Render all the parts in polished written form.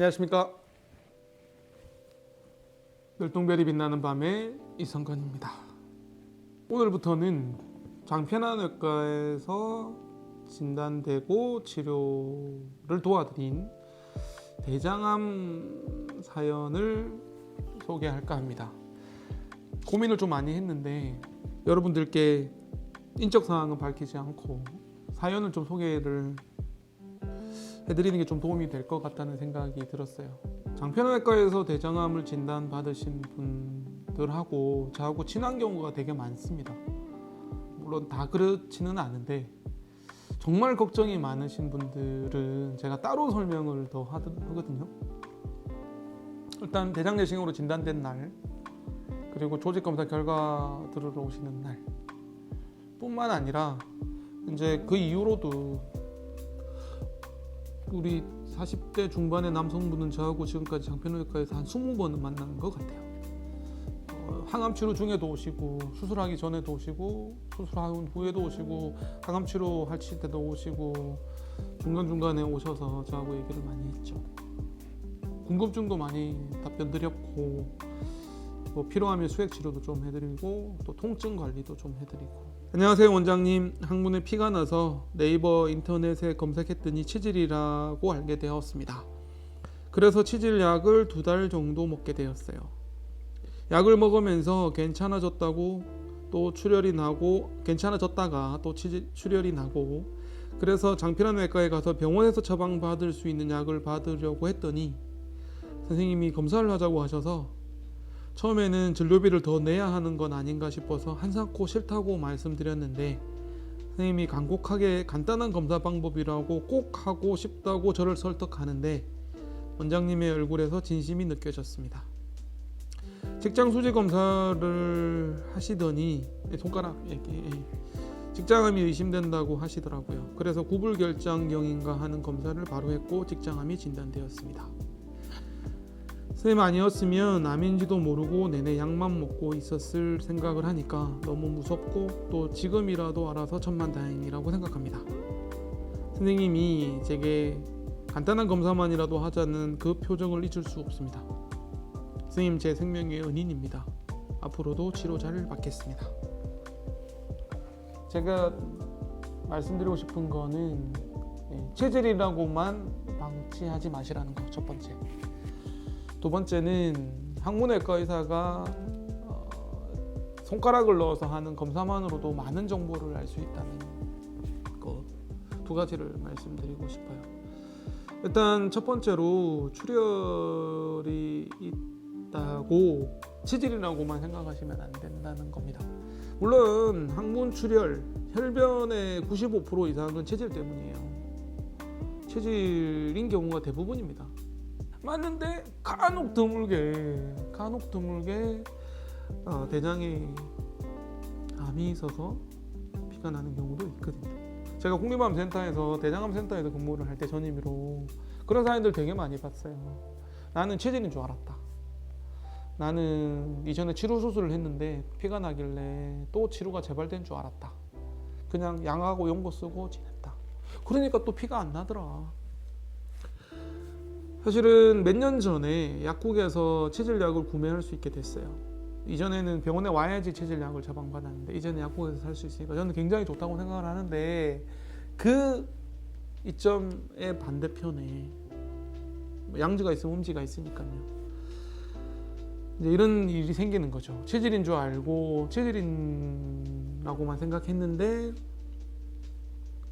안녕하십니까. 별똥별이 빛나는 밤의 이성건입니다. 오늘부터는 장편환외과에서 진단되고 치료를 도와드린 대장암 사연을 소개할까 합니다. 고민을 좀 많이 했는데 여러분들께 인적 사항은 밝히지 않고 사연을 좀 소개를 해드리는 게 좀 도움이 될 것 같다는 생각이 들었어요. 장편외과에서 대장암을 진단받으신 분들하고 저하고 친한 경우가 되게 많습니다. 물론 다 그렇지는 않은데 정말 걱정이 많으신 분들은 제가 따로 설명을 더 하거든요. 일단 대장 내시경으로 진단된 날, 그리고 조직검사 결과 들으러 오시는 날 뿐만 아니라 이제 그 이후로도 우리 40대 중반의 남성분은 저하고 지금까지 장편외과에서 한 20번은 만난 것 같아요. 항암 치료 중에도 오시고, 수술하기 전에도 오시고, 수술한 후에도 오시고, 항암 치료 할 때도 오시고, 중간중간에 오셔서 저하고 얘기를 많이 했죠. 궁금증도 많이 답변 드렸고, 뭐 필요하면 수액 치료도 좀 해드리고, 또 통증 관리도 좀 해드리고. 안녕하세요 원장님, 항문에 피가 나서 네이버 인터넷에 검색했더니 치질이라고 알게 되었습니다. 그래서 치질약을 2달 정도 먹게 되었어요. 약을 먹으면서 괜찮아졌다고 또 출혈이 나고, 괜찮아졌다가 또 출혈이 나고, 그래서 장편환외과에 가서 병원에서 처방받을 수 있는 약을 받으려고 했더니 선생님이 검사를 하자고 하셔서 처음에는 진료비를 더 내야 하는 건 아닌가 싶어서 한사코 싫다고 말씀드렸는데, 선생님이 간곡하게 간단한 검사 방법이라고 꼭 하고 싶다고 저를 설득하는데 원장님의 얼굴에서 진심이 느껴졌습니다. 직장 수지 검사를 하시더니 직장암이 의심된다고 하시더라고요. 그래서 구불결장경인가 하는 검사를 바로 했고 직장암이 진단되었습니다. 선생님 아니었으면 암인지도 모르고 내내 약만 먹고 있었을 생각을 하니까 너무 무섭고, 또 지금이라도 알아서 천만다행이라고 생각합니다. 선생님이 제게 간단한 검사만이라도 하자는 그 표정을 잊을 수 없습니다. 선생님 제 생명의 은인입니다. 앞으로도 치료 잘 받겠습니다. 제가 말씀드리고 싶은 거는 체질이라고만 방치하지 마시라는 거, 첫 번째. 두 번째는 항문외과 의사가 손가락을 넣어서 하는 검사만으로도 많은 정보를 알 수 있다는 거, 두 가지를 말씀드리고 싶어요. 일단 첫 번째로 출혈이 있다고 치질이라고만 생각하시면 안 된다는 겁니다. 물론 항문 출혈, 혈변의 95% 이상은 체질 때문이에요. 체질인 경우가 대부분입니다. 맞는데 간혹 드물게 대장에 암이 있어서 피가 나는 경우도 있거든요. 제가 국립암센터에서 대장암센터에서 근무를 할 때 전임으로 그런 사연들 되게 많이 봤어요. 나는 체질인 줄 알았다. 나는 이전에 치료 수술을 했는데 피가 나길래 또 치료가 재발된 줄 알았다. 그냥 양하고 용고 쓰고 지냈다. 그러니까 또 피가 안 나더라. 사실은 몇 년 전에 약국에서 치질약을 구매할 수 있게 됐어요. 이전에는 병원에 와야지 치질약을 처방받았는데 이제는 약국에서 살 수 있으니까 저는 굉장히 좋다고 생각을 하는데, 그 이점의 반대편에 양지가 있으면 음지가 있으니까요. 이제 이런 일이 생기는 거죠. 체질인 줄 알고 체질인라고만 생각했는데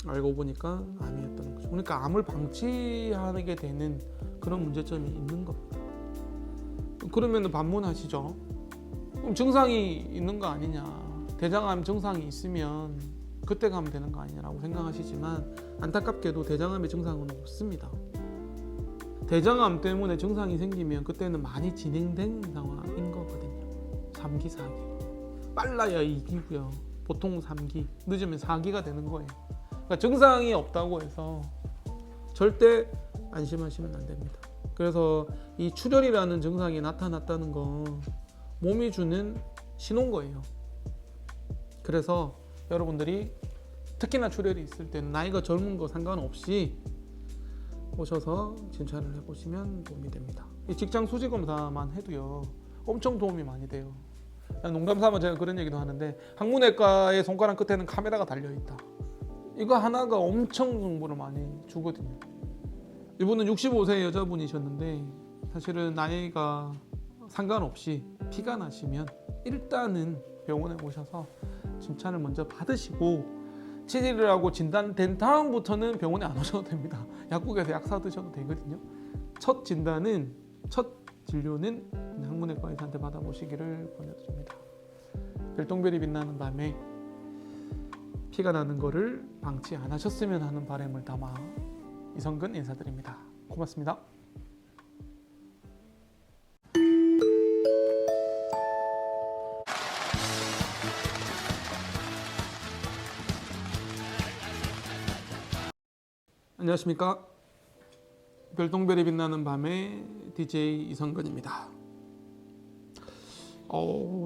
알고 보니까 암이었던 거죠. 그러니까 암을 방치하게 되는 그런 문제점이 있는 겁니다. 그러면 반문하시죠. 그럼 증상이 있는 거 아니냐, 대장암 증상이 있으면 그때 가면 되는 거 아니냐라고 생각하시지만, 안타깝게도 대장암의 증상은 없습니다. 대장암 때문에 증상이 생기면 그때는 많이 진행된 상황인 거거든요. 3기, 4기. 빨라야 2기고요. 보통 3기, 늦으면 4기가 되는 거예요. 그러니까 증상이 없다고 해서 절대 안심하시면 안 됩니다. 그래서 이 출혈이라는 증상이 나타났다는 건 몸이 주는 신호인 거예요. 그래서 여러분들이 특히나 출혈이 있을 때는 나이가 젊은 거 상관없이 오셔서 진찰을 해보시면 도움이 됩니다. 이 직장 수지 검사만 해도요 엄청 도움이 많이 돼요. 농담 삼아 제가 그런 얘기도 하는데 항문외과의 손가락 끝에는 카메라가 달려있다. 이거 하나가 엄청 정보를 많이 주거든요. 이분은 65세 여자분이셨는데 사실은 나이가 상관없이 피가 나시면 일단은 병원에 오셔서 진찰을 먼저 받으시고 치질이라고 진단된 다음부터는 병원에 안 오셔도 됩니다. 약국에서 약 사 드셔도 되거든요. 첫 진단은, 첫 진료는 항문외과 의사한테 받아보시기를 권해드립니다. 별똥별이 빛나는 밤에 피가 나는 거를 방치 안 하셨으면 하는 바람을 담아 이성근 인사드립니다. 고맙습니다. 안녕하십니까. 별똥별이 빛나는 밤의 DJ 이성근입니다.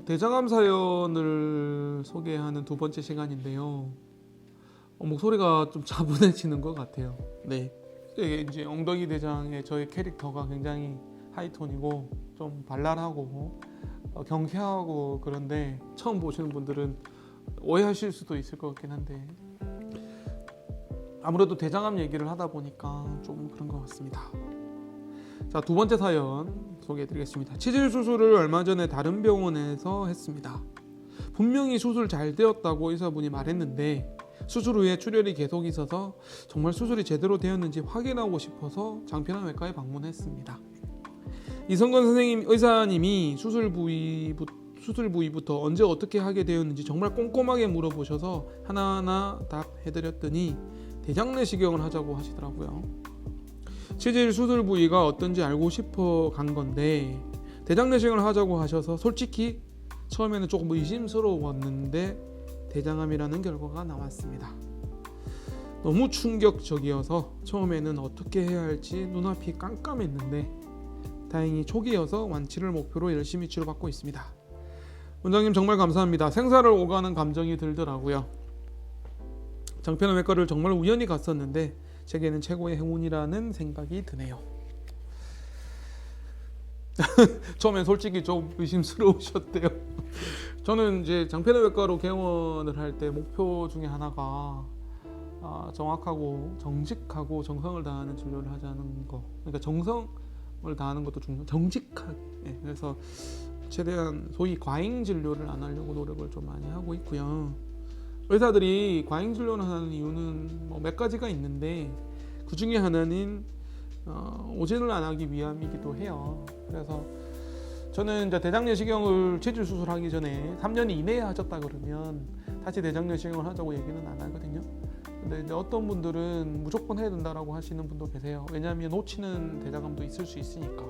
대장암 사연을 소개하는 두 번째 시간인데요. 목소리가 좀 차분해지는 것 같아요. 네, 이게 이제 엉덩이 대장의 저의 캐릭터가 굉장히 하이톤이고 좀 발랄하고 경쾌하고 그런데 처음 보시는 분들은 오해하실 수도 있을 것 같긴 한데 아무래도 대장암 얘기를 하다 보니까 좀 그런 것 같습니다. 자, 두 번째 사연 소개해드리겠습니다. 치질 수술을 얼마 전에 다른 병원에서 했습니다. 분명히 수술 잘 되었다고 의사분이 말했는데 수술 후에 출혈이 계속 있어서 정말 수술이 제대로 되었는지 확인하고 싶어서 장편외과에 방문했습니다. 이성근 선생님, 의사님이 수술 부위부터 언제 어떻게 하게 되었는지 정말 꼼꼼하게 물어보셔서 하나하나 답해드렸더니 대장 내시경을 하자고 하시더라고요. 치질 수술 부위가 어떤지 알고 싶어 간 건데 대장 내시경을 하자고 하셔서 솔직히 처음에는 조금 의심스러웠는데 대장암이라는 결과가 나왔습니다. 너무 충격적이어서 처음에는 어떻게 해야 할지 눈앞이 깜깜했는데 다행히 초기여서 완치를 목표로 열심히 치료받고 있습니다. 원장님 정말 감사합니다. 생사를 오가는 감정이 들더라고요. 장편외과를 정말 우연히 갔었는데 제게는 최고의 행운이라는 생각이 드네요. 처음엔 솔직히 좀 의심스러우셨대요. 저는 이제 장편외과로 개원을 할 때 목표 중에 하나가 정확하고 정직하고 정성을 다하는 진료를 하자는 거. 그러니까 정성을 다하는 것도 중요해요. 정직하게. 그래서 최대한 소위 과잉 진료를 안 하려고 노력을 좀 많이 하고 있고요. 의사들이 과잉 진료를 하는 이유는 몇 가지가 있는데 그 중에 하나는 오진을 안 하기 위함이기도 해요. 그래서 저는 이제 대장 내시경을 치질 수술하기 전에 3년 이내에 하셨다 그러면 다시 대장 내시경을 하자고 얘기는 안 하거든요. 근데 이제 어떤 분들은 무조건 해야 된다라고 하시는 분도 계세요. 왜냐하면 놓치는 대장암도 있을 수 있으니까.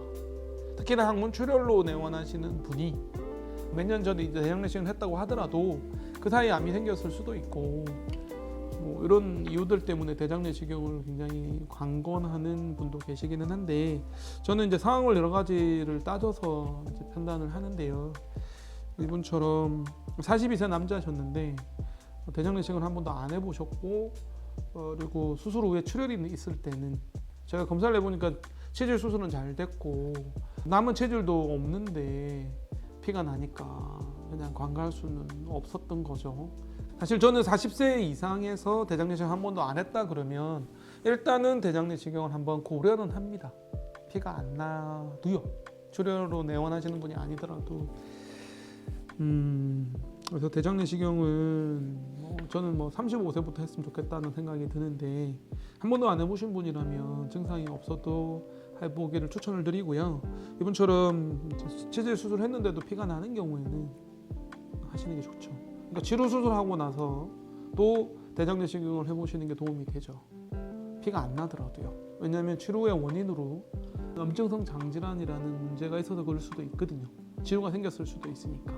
특히나 항문 출혈로 내원하시는 분이 몇 년 전에 이제 대장 내시경을 했다고 하더라도 그 사이에 암이 생겼을 수도 있고 이런 이유들 때문에 대장 내시경을 굉장히 강권하는 분도 계시기는 한데 저는 이제 상황을 여러 가지를 따져서 이제 판단을 하는데요. 이분처럼 42세 남자셨는데 대장 내시경을 한 번도 안 해보셨고 그리고 수술 후에 출혈이 있을 때는 제가 검사를 해보니까 치질 수술은 잘 됐고 남은 체질도 없는데 피가 나니까 그냥 관가할 수는 없었던 거죠. 사실 저는 40세 이상에서 대장 내시경 한 번도 안 했다 그러면 일단은 대장 내시경을 한번 고려는 합니다. 피가 안 나도요. 출혈로 내원하시는 분이 아니더라도 그래서 대장 내시경은 저는 35세부터 했으면 좋겠다는 생각이 드는데 한 번도 안 해보신 분이라면 증상이 없어도 해보기를 추천을 드리고요. 이분처럼 치질 수술했는데도 피가 나는 경우에는 하시는 게 좋죠. 그러니까 치료 수술하고 나서 또 대장 내시경을 해보시는 게 도움이 되죠. 피가 안 나더라도요. 왜냐하면 치료의 원인으로 염증성 장질환이라는 문제가 있어서 그럴 수도 있거든요. 치료가 생겼을 수도 있으니까.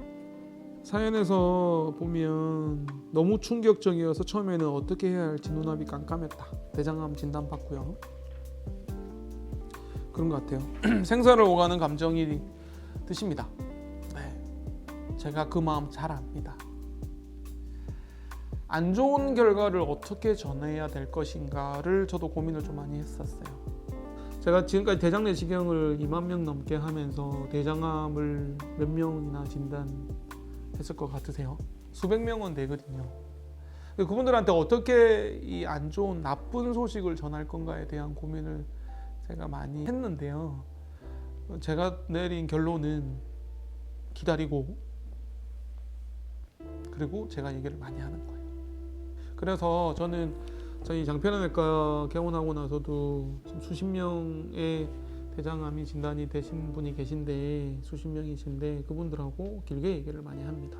사연에서 보면 너무 충격적이어서 처음에는 어떻게 해야 할지 눈앞이 깜깜했다. 대장암 진단받고요. 그런 것 같아요. 생사를 오가는 감정이 드십니다. 네, 제가 그 마음 잘 압니다. 안 좋은 결과를 어떻게 전해야 될 것인가를 저도 고민을 좀 많이 했었어요. 제가 지금까지 대장 내시경을 2만 명 넘게 하면서 대장암을 몇 명이나 진단했을 것 같으세요? 수백 명은 되거든요. 그분들한테 어떻게 이 안 좋은 나쁜 소식을 전할 건가에 대한 고민을 제가 많이 했는데요. 제가 내린 결론은 기다리고, 그리고 제가 얘기를 많이 하는 거예요. 그래서 저는 저희 장편외과 개원하고 나서도 지금 수십 명의 대장암이 진단이 되신 분이 계신데, 수십 명이신데 그분들하고 길게 얘기를 많이 합니다.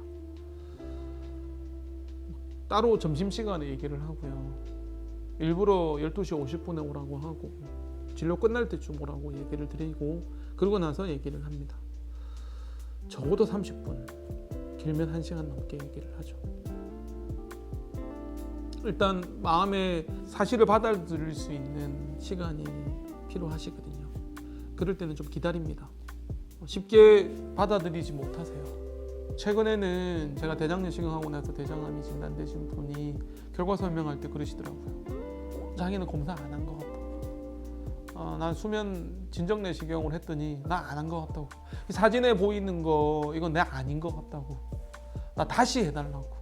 따로 점심시간에 얘기를 하고요. 일부러 12시 50분에 오라고 하고 진료 끝날 때쯤 오라고 얘기를 드리고, 그러고 나서 얘기를 합니다. 적어도 30분, 길면 1시간 넘게 얘기를 하죠. 일단 마음의 사실을 받아들일 수 있는 시간이 필요하시거든요. 그럴 때는 좀 기다립니다. 쉽게 받아들이지 못하세요. 최근에는 제가 대장 내시경하고 나서 대장암이 진단되신 분이 결과 설명할 때 그러시더라고요. 자기는 검사 안 한 것 같다고. 난 수면 진정 내시경을 했더니 나 안 한 것 같다고. 이 사진에 보이는 거 이건 내 아닌 것 같다고. 나 다시 해달라고.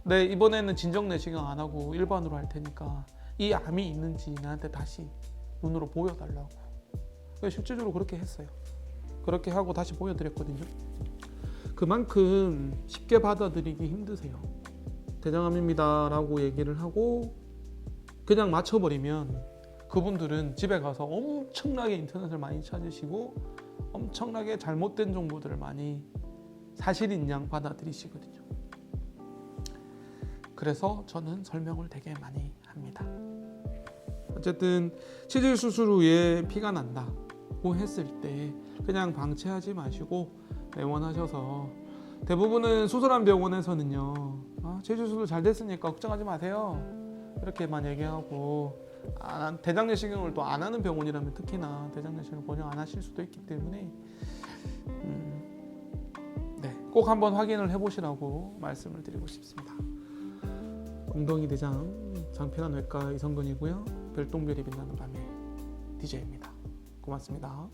네, 이번에는 진정 내시경 안 하고 일반으로 할 테니까 이 암이 있는지 나한테 다시 눈으로 보여달라고. 실제적으로 그렇게 했어요. 그렇게 하고 다시 보여드렸거든요. 그만큼 쉽게 받아들이기 힘드세요. 대장암입니다 라고 얘기를 하고 그냥 맞춰버리면 그분들은 집에 가서 엄청나게 인터넷을 많이 찾으시고 엄청나게 잘못된 정보들을 많이 사실인 양 받아들이시거든요. 그래서 저는 설명을 되게 많이 합니다. 어쨌든 치질 수술 후에 피가 난다고 했을 때 그냥 방치하지 마시고 내원하셔서, 대부분은 수술한 병원에서는요, 치질 수술 잘 됐으니까 걱정하지 마세요 이렇게만 얘기하고, 대장 내시경을 또 안 하는 병원이라면 특히나 대장 내시경을 권유 안 하실 수도 있기 때문에 꼭 한번 확인을 해보시라고 말씀을 드리고 싶습니다. 엉덩이 대장 장편외과 이성근이고요. 별똥별이 빛나는 밤의 DJ입니다. 고맙습니다.